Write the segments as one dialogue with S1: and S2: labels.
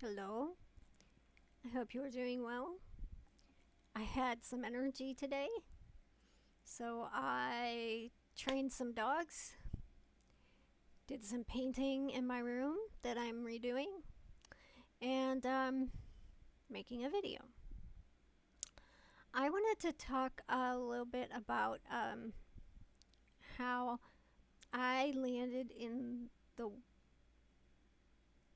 S1: Hello. I hope you are doing well. I had some energy today, so I trained some dogs, did some painting in my room that I'm redoing, and making a video. I wanted to talk a little bit about how I landed in the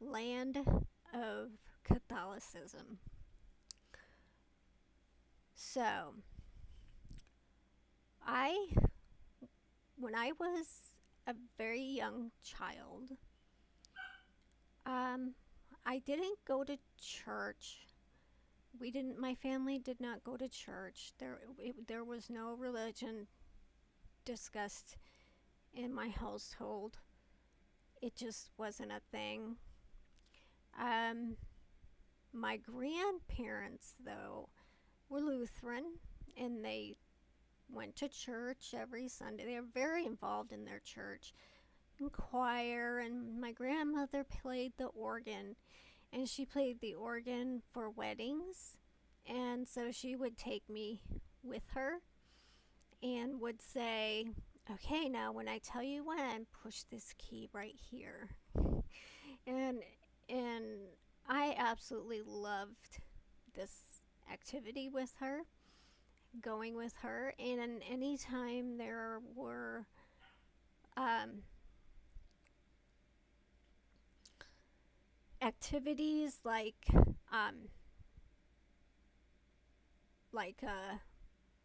S1: land of Catholicism. So, I, when I was a very young child, I didn't go to church. My family did not go to church. There was no religion discussed in my household. It just wasn't a thing. My grandparents, though, were Lutheran, and they went to church every Sunday. They were very involved in their church, in choir, and my grandmother played the organ, and she played the organ for weddings, and so she would take me with her and would say, okay, now when I tell you when, push this key right here. And I absolutely loved this activity with her, going with her, and anytime there were activities like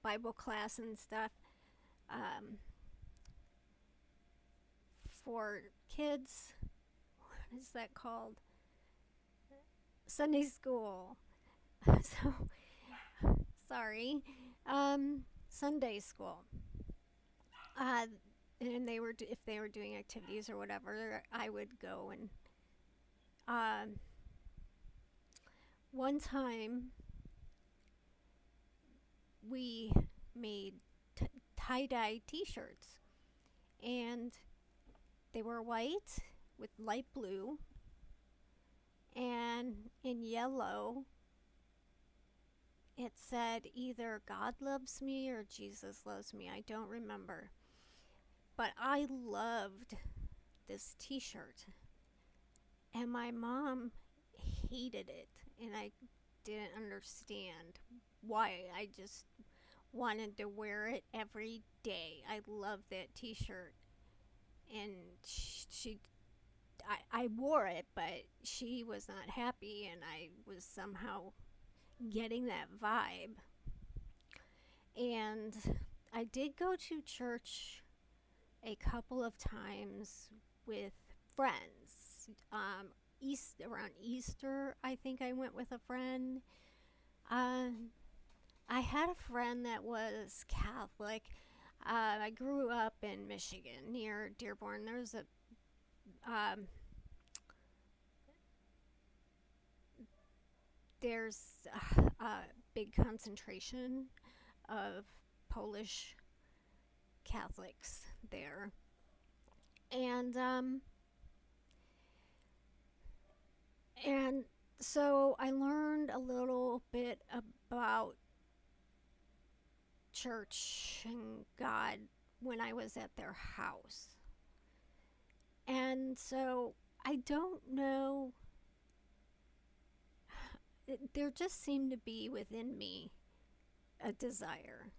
S1: Bible class and stuff for kids. What is that called? Sunday school. So sorry. Sunday school. And if they were doing activities or whatever, I would go. And one time we made tie-dye t-shirts, and they were white with light blue, and in yellow it said either God loves me or Jesus loves me. I don't remember. But I loved this t-shirt, and my mom hated it, and I didn't understand why. I just wanted to wear it every day. I loved that t-shirt, and I wore it, but she was not happy, and I was somehow getting that vibe. And I did go to church a couple of times with friends. Around Easter, I think I went with a friend. I had a friend that was Catholic. I grew up in Michigan near Dearborn. There's a big concentration of Polish Catholics there, and so I learned a little bit about church and God when I was at their house. And so I don't know, there just seemed to be within me a desire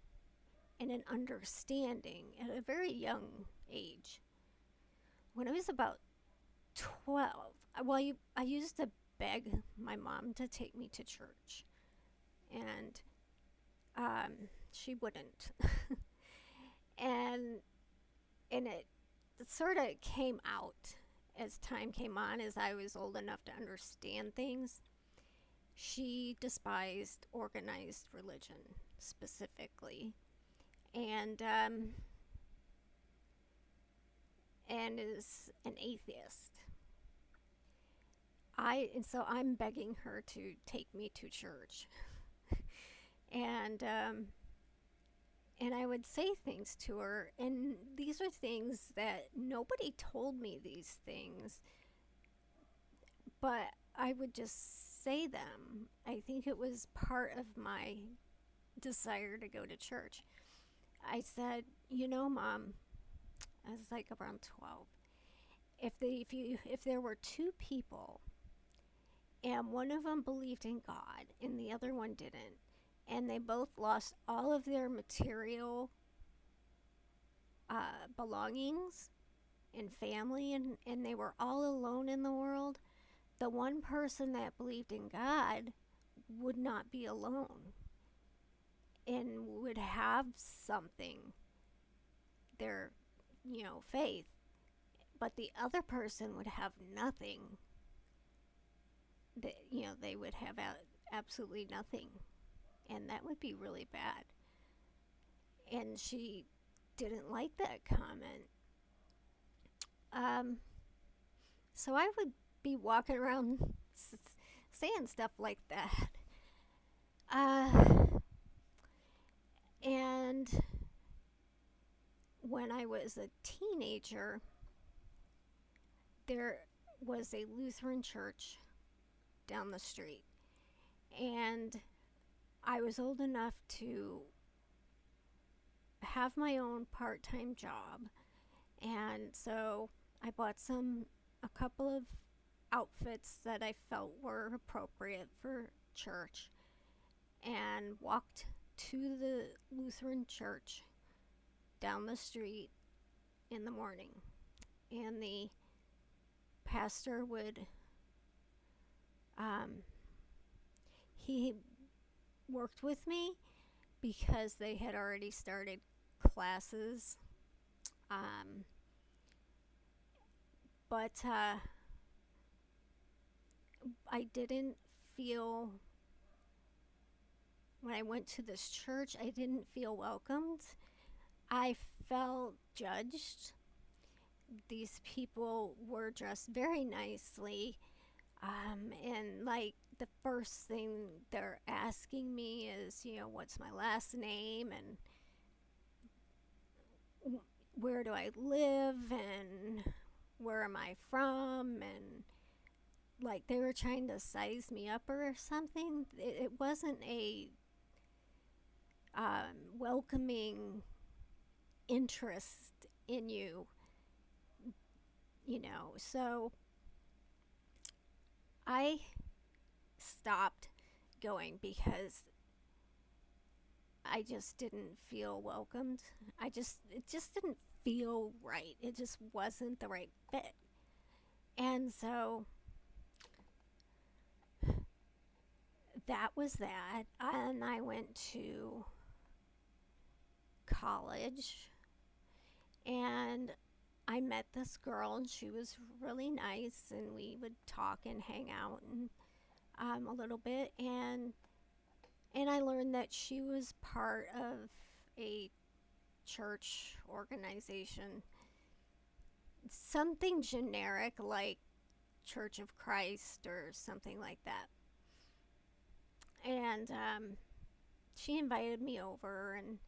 S1: and an understanding at a very young age. When I was about 12, I used to beg my mom to take me to church, and she wouldn't. and it sort of came out as time came on, as I was old enough to understand things. She despised organized religion specifically, and is an atheist. And so I'm begging her to take me to church, and I would say things to her, and these are things that nobody told me these things, but I would just say them. I think it was part of my desire to go to church. I said, Mom, I was like around 12. If there were two people and one of them believed in God and the other one didn't, and they both lost all of their material belongings and family, and they were all alone in the world, the one person that believed in God would not be alone and would have something, their, faith, but the other person would have nothing. They would have absolutely nothing, and that would be really bad. And she didn't like that comment. So I would be walking around saying stuff like that. And when I was a teenager, there was a Lutheran church down the street. And I was old enough to have my own part-time job. And so I bought a couple of outfits that I felt were appropriate for church and walked to the Lutheran church down the street in the morning. And the pastor would, he worked with me because they had already started classes. But I didn't feel, when I went to this church, I didn't feel welcomed. I felt judged. These people were dressed very nicely. And like the first thing they're asking me is, what's my last name and where do I live and where am I from, and like they were trying to size me up or something. It wasn't a welcoming interest in you, so I stopped going because I just didn't feel welcomed. It just didn't feel right. It just wasn't the right fit. And so that was that. And I went to college and I met this girl, and she was really nice, and we would talk and hang out and a little bit, and I learned that she was part of a church organization, something generic like Church of Christ or something like that. And she invited me over, and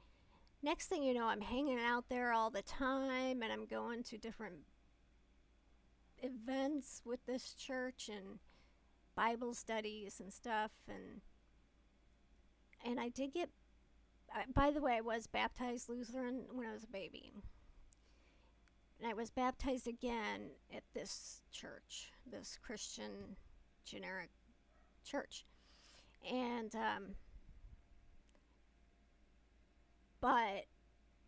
S1: next thing you know, I'm hanging out there all the time, and I'm going to different events with this church and Bible studies and stuff, and I did get, by the way, I was baptized Lutheran when I was a baby. And I was baptized again at this church, this Christian generic church. And, but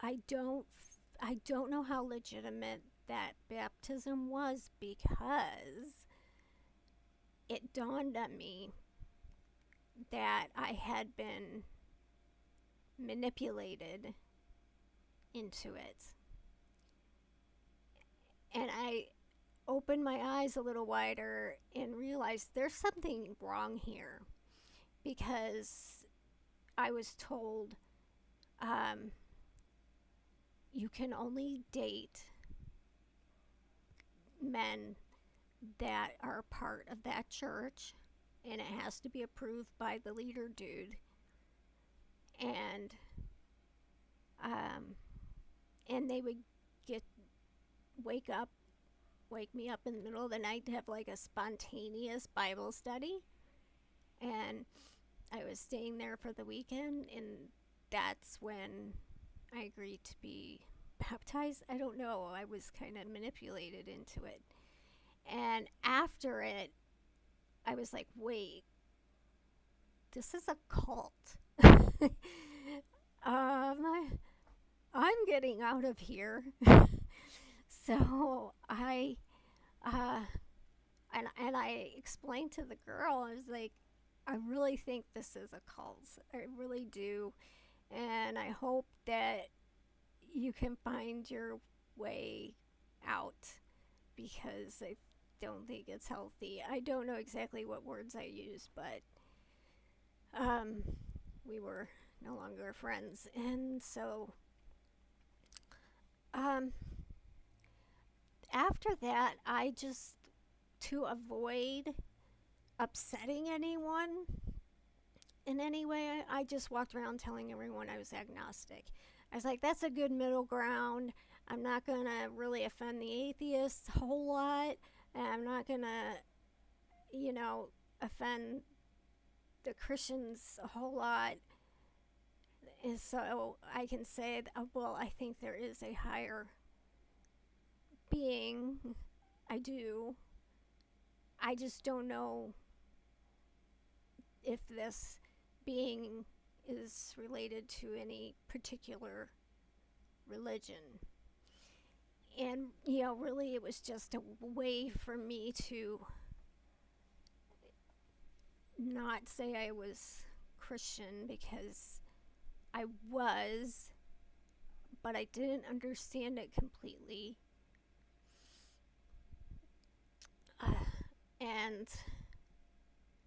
S1: I don't know how legitimate that baptism was, because it dawned on me that I had been manipulated into it. And I opened my eyes a little wider and realized there's something wrong here, because I was told you can only date men that are part of that church, and it has to be approved by the leader dude. And they would wake up wake me up in the middle of the night to have like a spontaneous Bible study. And I was staying there for the weekend, and that's when I agreed to be baptized. I don't know. I was kind of manipulated into it. And after it, I was like, wait, this is a cult. I'm getting out of here. So uh, and I explained to the girl, I was like, I really think this is a cult. I really do. And I hope that you can find your way out because I don't think it's healthy. I don't know exactly what words I used, but um, we were no longer friends. And so um, after that, I just, to avoid upsetting anyone in any way, I just walked around telling everyone I was agnostic. I was like, that's a good middle ground. I'm not going to really offend the atheists a whole lot. And I'm not going to, offend the Christians a whole lot. And so I can say, well, I think there is a higher being. I do. I just don't know if this being is related to any particular religion. And, really it was just a way for me to not say I was Christian, because I was, but I didn't understand it completely. And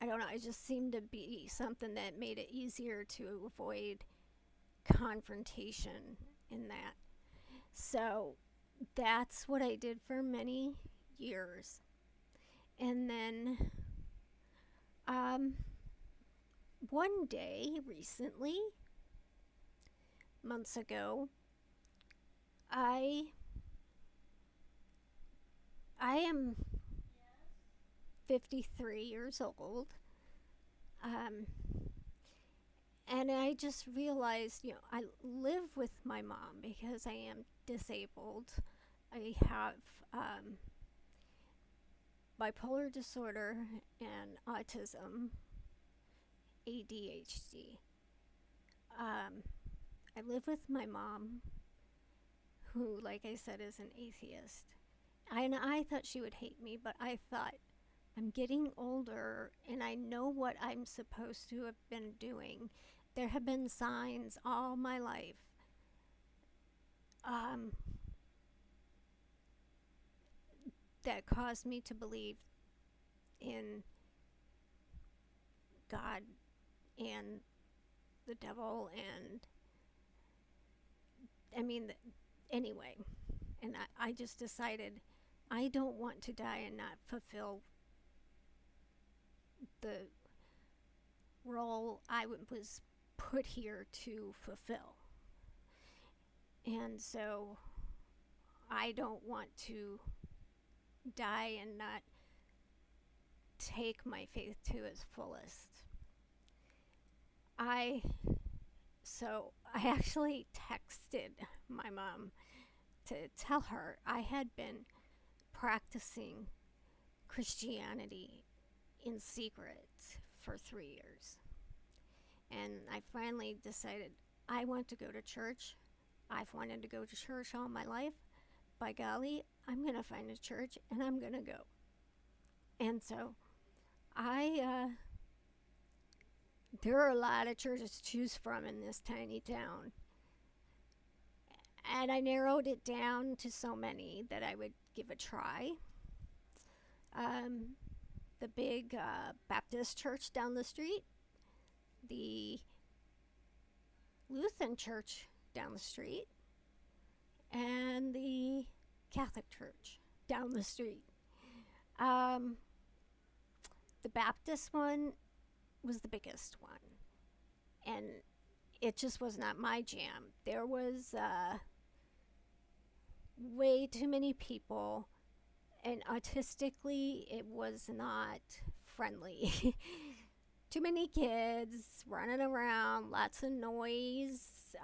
S1: I don't know, it just seemed to be something that made it easier to avoid confrontation in that. So that's what I did for many years. And then one day recently, months ago, I am 53 years old. And I just realized, I live with my mom because I am disabled. I have bipolar disorder and autism, ADHD. I live with my mom, who, like I said, is an atheist. And I thought she would hate me, but I thought, I'm getting older and I know what I'm supposed to have been doing. There have been signs all my life that caused me to believe in God and the devil, and anyway. And I just decided I don't want to die and not fulfill the role I was put here to fulfill. And so I don't want to die and not take my faith to its fullest. I actually texted my mom to tell her I had been practicing Christianity in secret for 3 years. And I finally decided I want to go to church. I've wanted to go to church all my life. By golly, I'm going to find a church and I'm going to go. And so there are a lot of churches to choose from in this tiny town. And I narrowed it down to so many that I would give a try. The big Baptist church down the street, the Lutheran church down the street, and the Catholic church down the street. The Baptist one was the biggest one, and it just was not my jam. There was way too many people, And autistically, it was not friendly. Too many kids running around, lots of noise.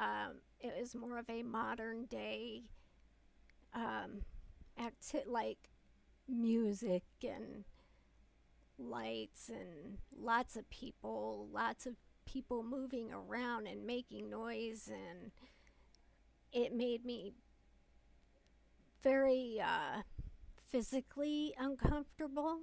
S1: It was more of a modern day like music and lights and lots of people moving around and making noise, and it made me very physically uncomfortable.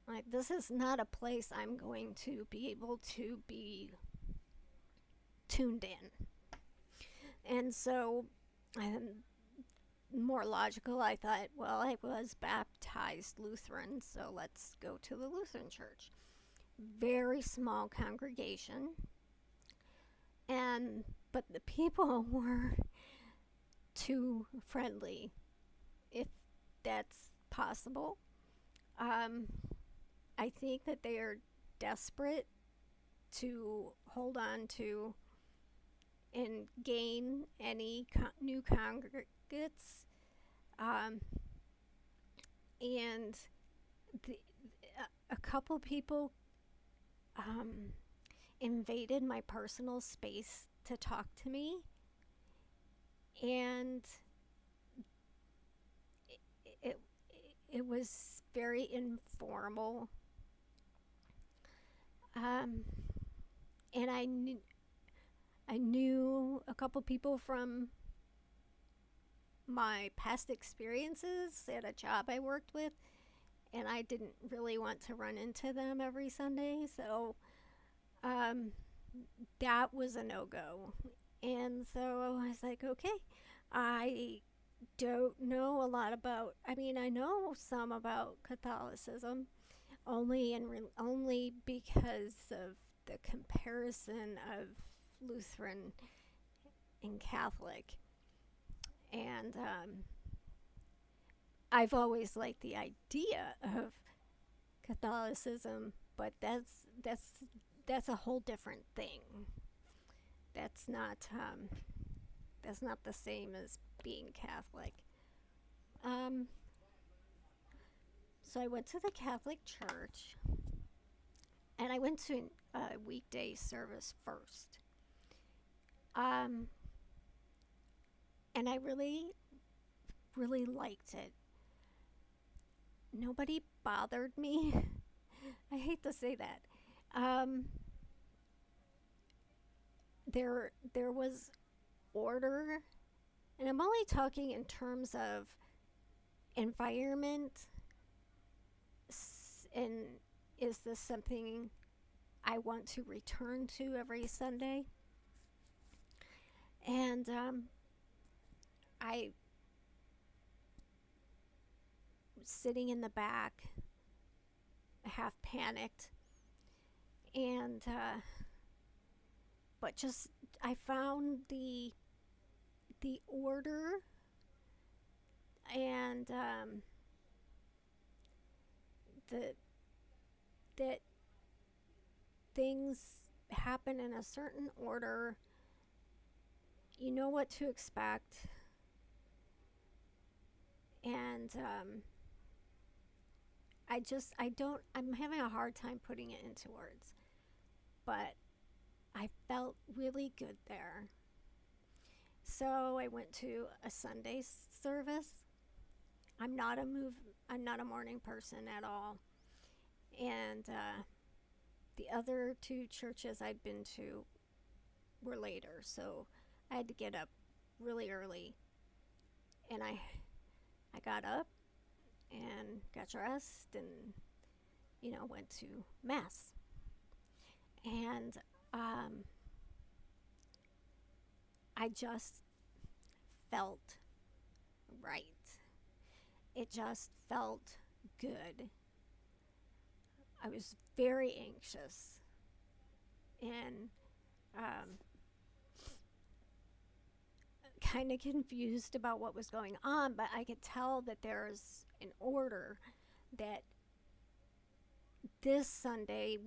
S1: Like, this is not a place I'm going to be able to be tuned in. And so, um, more logical, I thought, well, I was baptized Lutheran, so let's go to the Lutheran church. Very small congregation, and but the people were too friendly, if that's possible. Um, I think that they are desperate to hold on to and gain any new congregates. Um, and the, a couple people um, invaded my personal space to talk to me, and it, it was very informal. Um, and I knew a couple people from my past experiences at a job I worked with, and I didn't really want to run into them every Sunday, so um, that was a no go. And so I was like, okay, I don't know a lot about. I mean, I know some about Catholicism, only because of the comparison of Lutheran and Catholic, and I've always liked the idea of Catholicism, but that's a whole different thing. That's not that's not the same as being Catholic. Um, so I went to the Catholic Church, and I went to a weekday service first. Um, and I really liked it. Nobody bothered me. I hate to say that. Um, there was order, and I'm only talking in terms of environment. And is this something I want to return to every Sunday? And I was sitting in the back, half panicked, and but just I found the order, and the that things happen in a certain order. You know what to expect, and I don't. I'm having a hard time putting it into words, but I felt really good there. So I went to a Sunday service. I'm not a move. I'm not a morning person at all. And the other two churches I'd been to were later, so I had to get up really early. And I got up and got dressed and went to mass. And I just felt right. It just felt good. I was very anxious and kind of confused about what was going on, but I could tell that there's an order, that this Sunday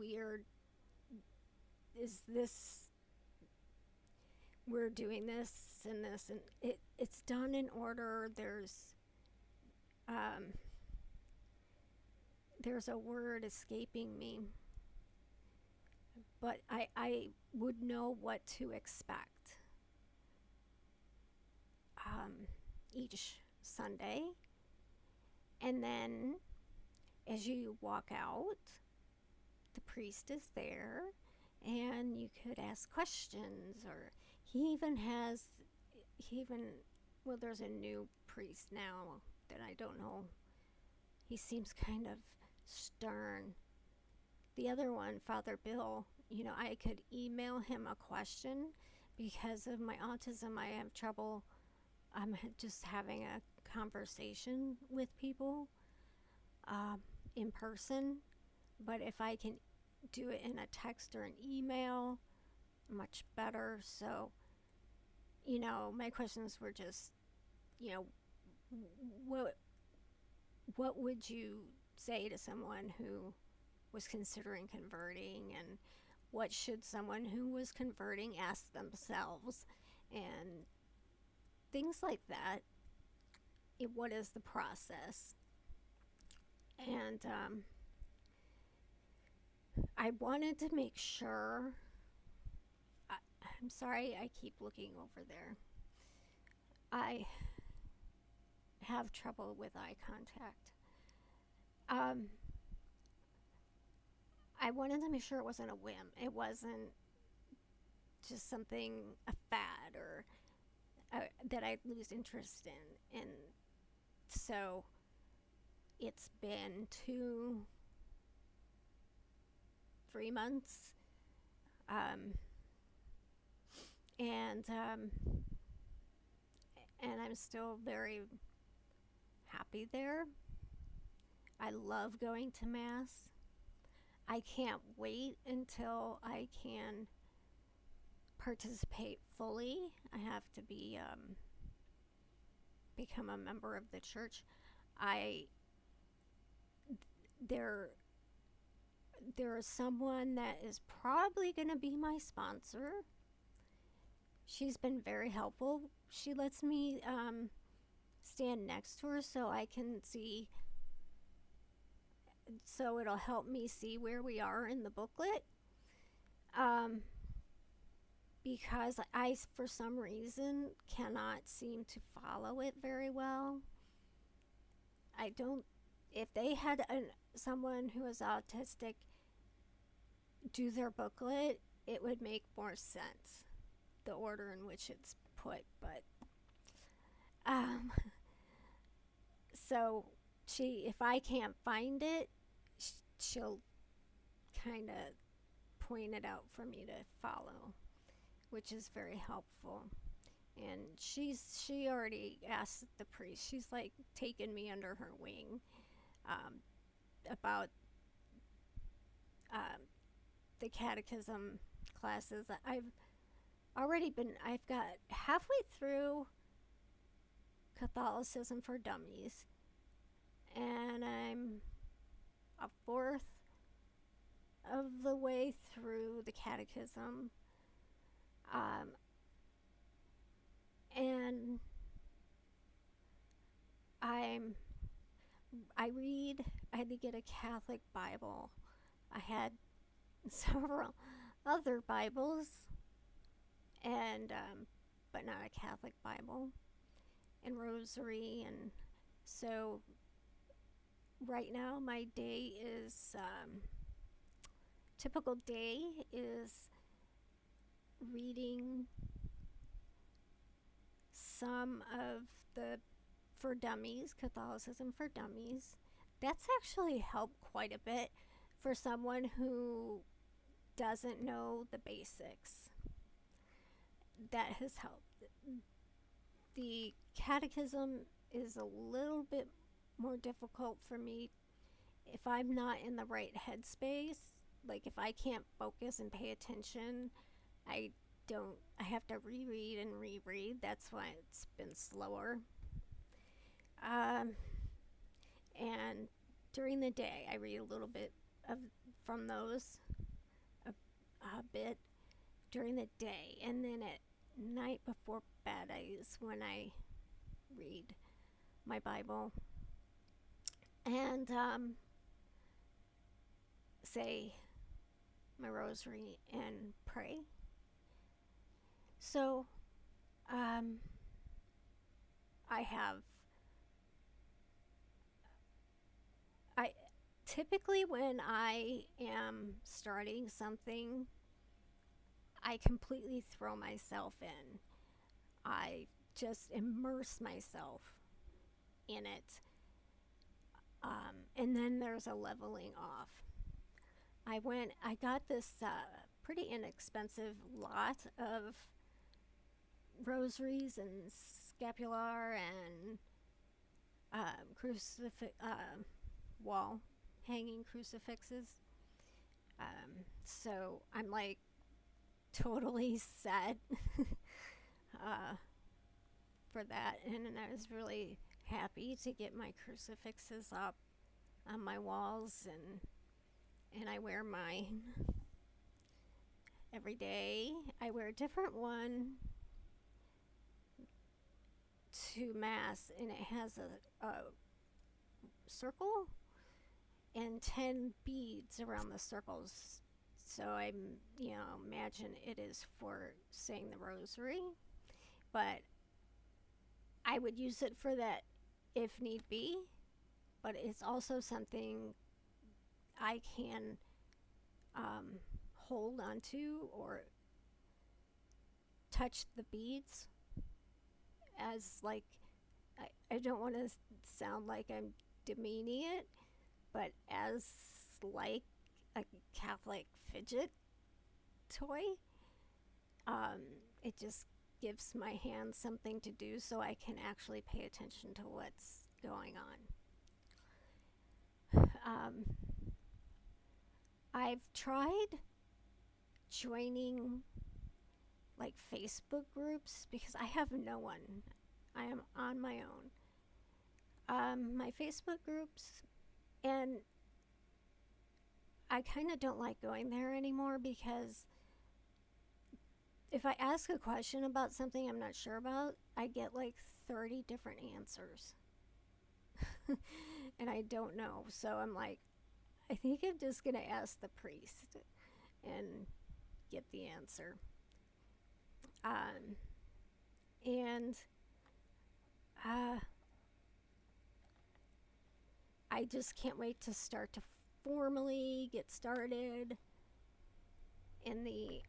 S1: is this we're doing this and this, and it's done in order. Um, there's a word escaping me, but I would know what to expect um, each Sunday. And then as you walk out, the priest is there, and you could ask questions, or he even, well, there's a new priest now that I don't know. He seems kind of stern. The other one, Father Bill, I could email him a question. Because of my autism, I have trouble just having a conversation with people in person. But if I can do it in a text or an email, much better. So, my questions were just, you know, what what would you say to someone who was considering converting, and what should someone who was converting ask themselves, and things like that. What is the process? And I wanted to make sure. I, I'm sorry, I keep looking over there. I have trouble with eye contact. Um, I wanted to make sure it wasn't a whim. It wasn't just something, a fad, or that I'd lose interest in. And so it's been 3 months. Um, and I'm still very happy there. I love going to Mass. I can't wait until I can participate fully. I have to become a member of the church. There is someone that is probably going to be my sponsor. She's been very helpful. She lets me stand next to her so I can see. So it'll help me see where we are in the booklet. Because I, for some reason, cannot seem to follow it very well. I don't. If they had someone who is autistic do their booklet, it would make more sense, the order in which it's put. But so if I can't find it, she'll kind of point it out for me to follow, which is very helpful. And she already asked the priest. She's like taken me under her wing about the catechism classes. I've got halfway through Catholicism for Dummies, and I'm a fourth of the way through the catechism. And I had to get a Catholic Bible. I had several other Bibles, and but not a Catholic Bible, and rosary. And so right now my day is typical day is reading some of the For Dummies, Catholicism for Dummies. That's actually helped quite a bit for someone who doesn't know the basics. That has helped. The catechism is a little bit more difficult for me if I'm not in the right headspace. Like if I can't focus and pay attention, I have to reread and reread. That's why it's been slower. And during the day, I read a little bit from those, a bit during the day, and then night before bed is when I read my Bible and say my rosary and pray. So um, I have I typically when I am starting something, I completely throw myself in. I just immerse myself in it. And then there's a leveling off. I got this pretty inexpensive lot of rosaries and scapular and wall hanging crucifixes. So I'm like totally set uh, for that, and I was really happy to get my crucifixes up on my walls, and I wear mine every day. I wear a different one to mass, and it has a circle and 10 beads around the circles. So I, imagine it is for saying the rosary, but I would use it for that if need be. But it's also something I can hold onto or touch the beads as like I don't want to sound like I'm demeaning it, but as like a Catholic fidget toy. It just gives my hands something to do so I can actually pay attention to what's going on. I've tried joining like Facebook groups because I have no one. I am on my own. My Facebook groups, and I kind of don't like going there anymore because if I ask a question about something I'm not sure about, I get like 30 different answers. And I don't know. So I'm like, I think I'm just going to ask the priest and get the answer. And I just can't wait to start to formally get started in the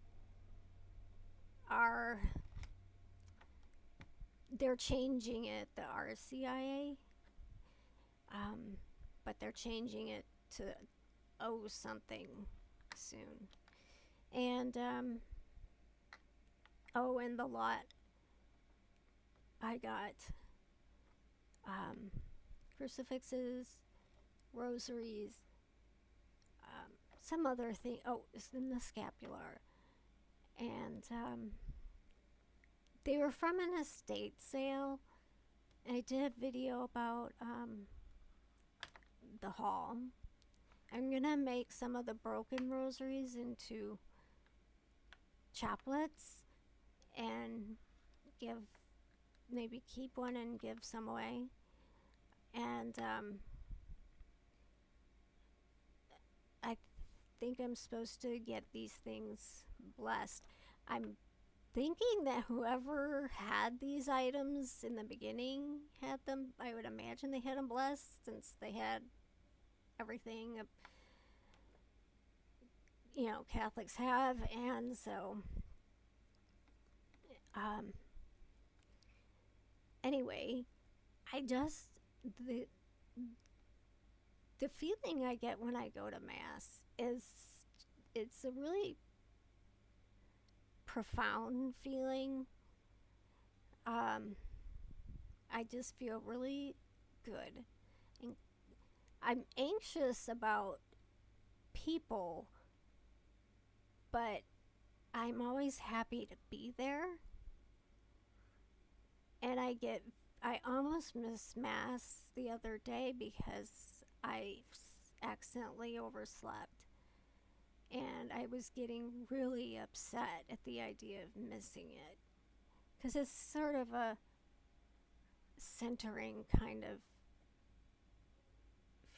S1: R. They're changing it, the RCIA, but they're changing it to O something soon. And in the lot, I got crucifixes, rosaries, some other thing. Oh, it's in the scapular. And they were from an estate sale. I did a video about the haul. I'm going to make some of the broken rosaries into chaplets and maybe keep one and give some away. And I think I'm supposed to get these things blessed. I'm thinking that whoever had these items in the beginning had them, I would imagine they had them blessed since they had everything, Catholics have. And so, anyway, the feeling I get when I go to Mass is it's a really profound feeling. I just feel really good. And I'm anxious about people, but I'm always happy to be there. And I almost missed Mass the other day because I accidentally overslept. And I was getting really upset at the idea of missing it. because it's sort of a centering kind of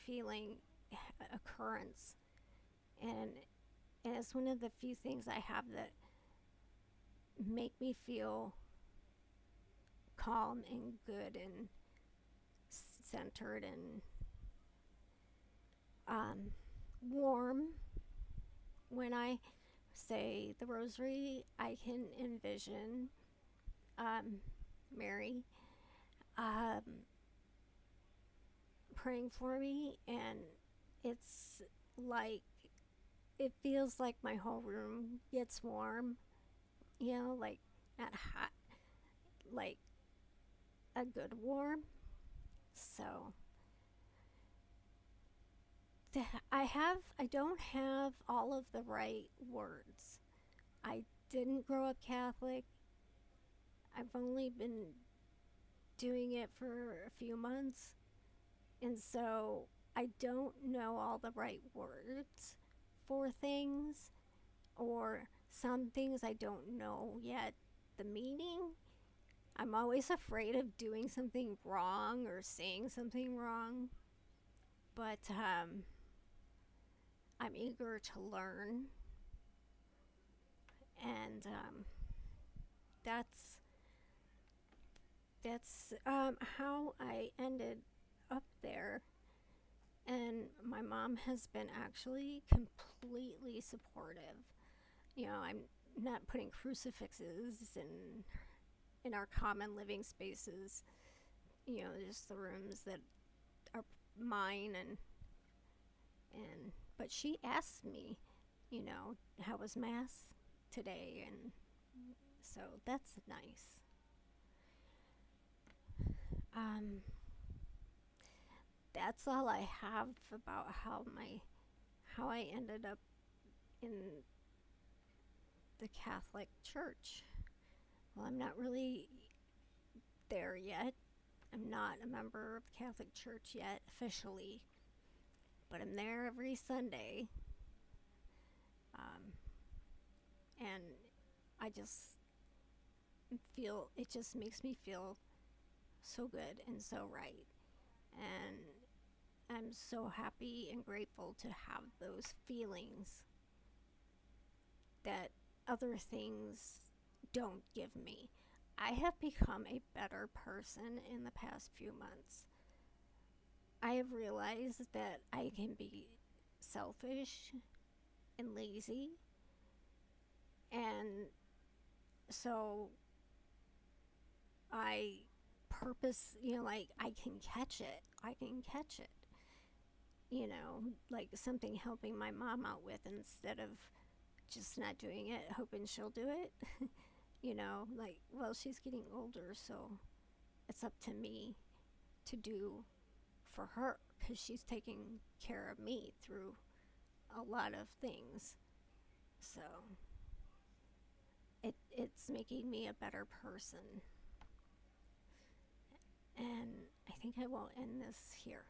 S1: feeling, occurrence, and it's one of the few things I have that make me feel calm and good and centered and warm. When I say the rosary, I can envision Mary um, praying for me, and it's like, it feels like my whole room gets warm, like not hot, like a good warm. So I don't have all of the right words. I didn't grow up Catholic. I've only been doing it for a few months, and so I don't know all the right words for things, or some things I don't know yet the meaning. I'm always afraid of doing something wrong or saying something wrong, but I'm eager to learn, and that's how I ended up there. And my mom has been actually completely supportive. I'm not putting crucifixes in our common living spaces. Just the rooms that are mine, and but she asked me, how was mass today, and so that's nice. Um, that's all I have about how I ended up in the Catholic Church. Well, I'm not really there yet. I'm not a member of the Catholic Church yet officially, but I'm there every Sunday. And I just feel, it just makes me feel so good and so right. And I'm so happy and grateful to have those feelings that other things don't give me. I have become a better person in the past few months. I have realized that I can be selfish and lazy, and so I purpose, like I can catch it. Like something helping my mom out with, instead of just not doing it, hoping she'll do it. Like, well, she's getting older, so it's up to me to do for her, because she's taking care of me through a lot of things. So it's making me a better person. And I think I will end this here.